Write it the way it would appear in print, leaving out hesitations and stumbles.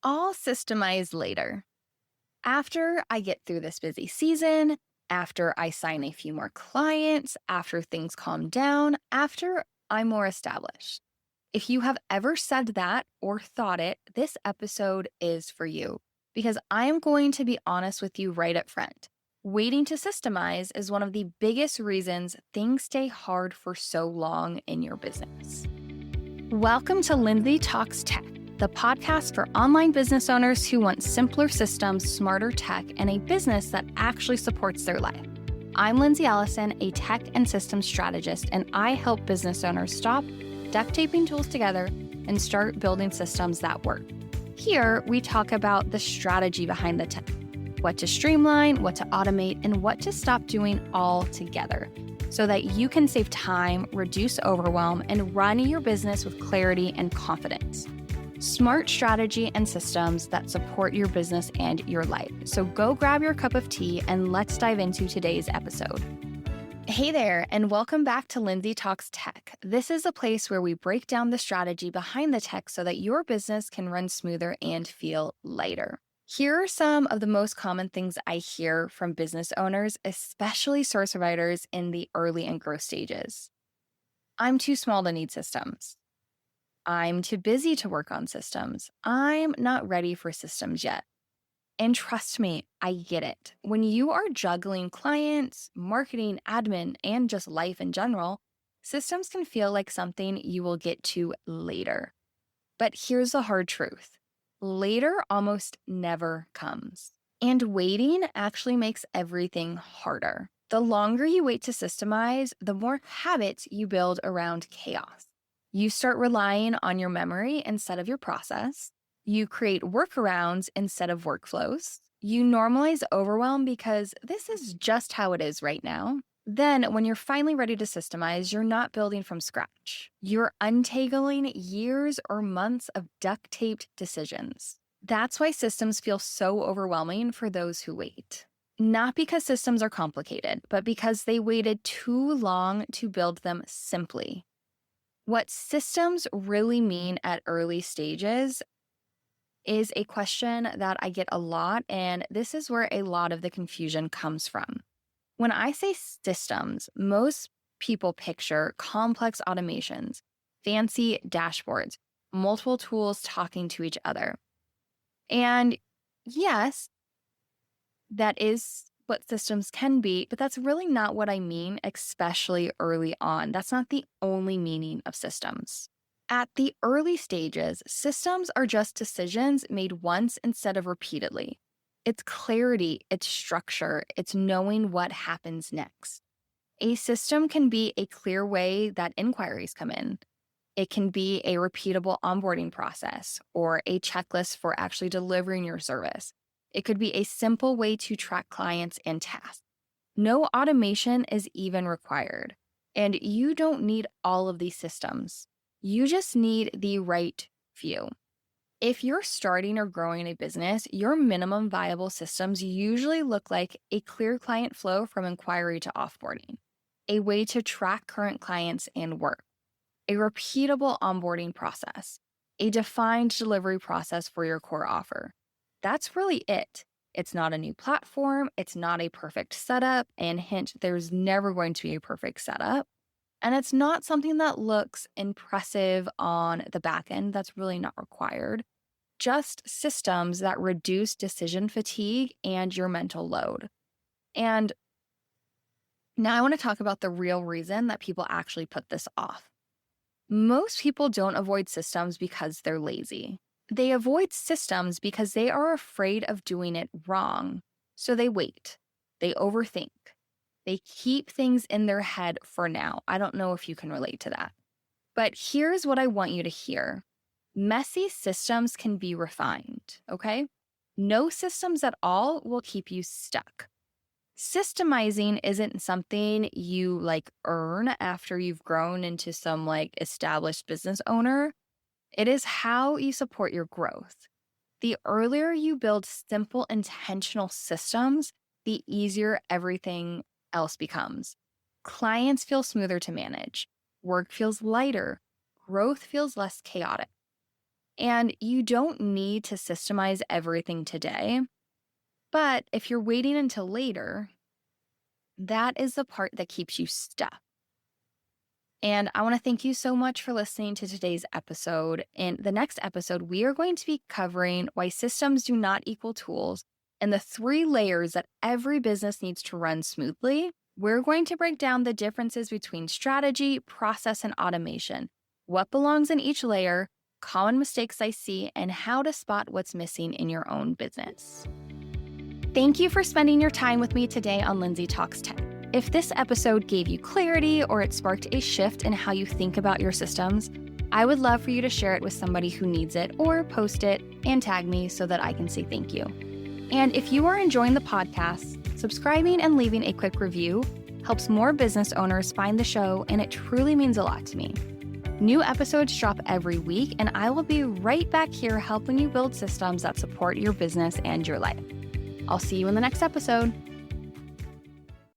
I'll systemize later. After I get through this busy season, after I sign a few more clients, after things calm down, after I'm more established. If you have ever said that or thought it, this episode is for you because I am going to be honest with you right up front. Waiting to systemize is one of the biggest reasons things stay hard for so long in your business. Welcome to Lindsay Talks Tech, the podcast for online business owners who want simpler systems, smarter tech, and a business that actually supports their life. I'm Lindsay Allison, a tech and systems strategist, and I help business owners stop duct taping tools together and start building systems that work. Here, we talk about the strategy behind the tech, what to streamline, what to automate, and what to stop doing all together so that you can save time, reduce overwhelm, and run your business with clarity and confidence. Smart strategy and systems that support your business and your life. So go grab your cup of tea and let's dive into today's episode. Hey there, and welcome back to Lindsay Talks Tech. This is a place where we break down the strategy behind the tech so that your business can run smoother and feel lighter. Here are some of the most common things I hear from business owners, especially service providers in the early and growth stages. I'm too small to need systems. I'm too busy to work on systems. I'm not ready for systems yet. And trust me, I get it. When you are juggling clients, marketing, admin, and just life in general, systems can feel like something you will get to later. But here's the hard truth. Later almost never comes. And waiting actually makes everything harder. The longer you wait to systemize, the more habits you build around chaos. You start relying on your memory instead of your process. You create workarounds instead of workflows. You normalize overwhelm because this is just how it is right now. Then, when you're finally ready to systemize, you're not building from scratch. You're untangling years or months of duct-taped decisions. That's why systems feel so overwhelming for those who wait. Not because systems are complicated, but because they waited too long to build them simply. What systems really mean at early stages is a question that I get a lot, and this is where a lot of the confusion comes from. When I say systems, most people picture complex automations, fancy dashboards, multiple tools talking to each other. And yes, that is what systems can be, but that's really not what I mean, especially early on. That's not the only meaning of systems. At the early stages, systems are just decisions made once instead of repeatedly. It's clarity, it's structure, it's knowing what happens next. A system can be a clear way that inquiries come in. It can be a repeatable onboarding process or a checklist for actually delivering your service. It could be a simple way to track clients and tasks. No automation is even required, and you don't need all of these systems. You just need the right few. If you're starting or growing a business, your minimum viable systems usually look like a clear client flow from inquiry to offboarding, a way to track current clients and work, a repeatable onboarding process, a defined delivery process for your core offer. That's really it. It's not a new platform. It's not a perfect setup. And hint, there's never going to be a perfect setup. And it's not something that looks impressive on the back end. That's really not required. Just systems that reduce decision fatigue and your mental load. And now I want to talk about the real reason that people actually put this off. Most people don't avoid systems because they're lazy. They avoid systems because they are afraid of doing it wrong. So they wait. They overthink. They keep things in their head for now. I don't know if you can relate to that. But here's what I want you to hear. Messy systems can be refined, okay? No systems at all will keep you stuck. Systemizing isn't something you earn after you've grown into some established business owner. It is how you support your growth. The earlier you build simple, intentional systems, the easier everything else becomes. Clients feel smoother to manage. Work feels lighter. Growth feels less chaotic. And you don't need to systemize everything today. But if you're waiting until later, that is the part that keeps you stuck. And I want to thank you so much for listening to today's episode. In the next episode, we are going to be covering why systems do not equal tools and the 3 layers that every business needs to run smoothly. We're going to break down the differences between strategy, process, and automation, what belongs in each layer, common mistakes I see, and how to spot what's missing in your own business. Thank you for spending your time with me today on Lindsay Talks Tech. If this episode gave you clarity or it sparked a shift in how you think about your systems, I would love for you to share it with somebody who needs it or post it and tag me so that I can say thank you. And if you are enjoying the podcast, subscribing and leaving a quick review helps more business owners find the show, and it truly means a lot to me. New episodes drop every week, and I will be right back here helping you build systems that support your business and your life. I'll see you in the next episode.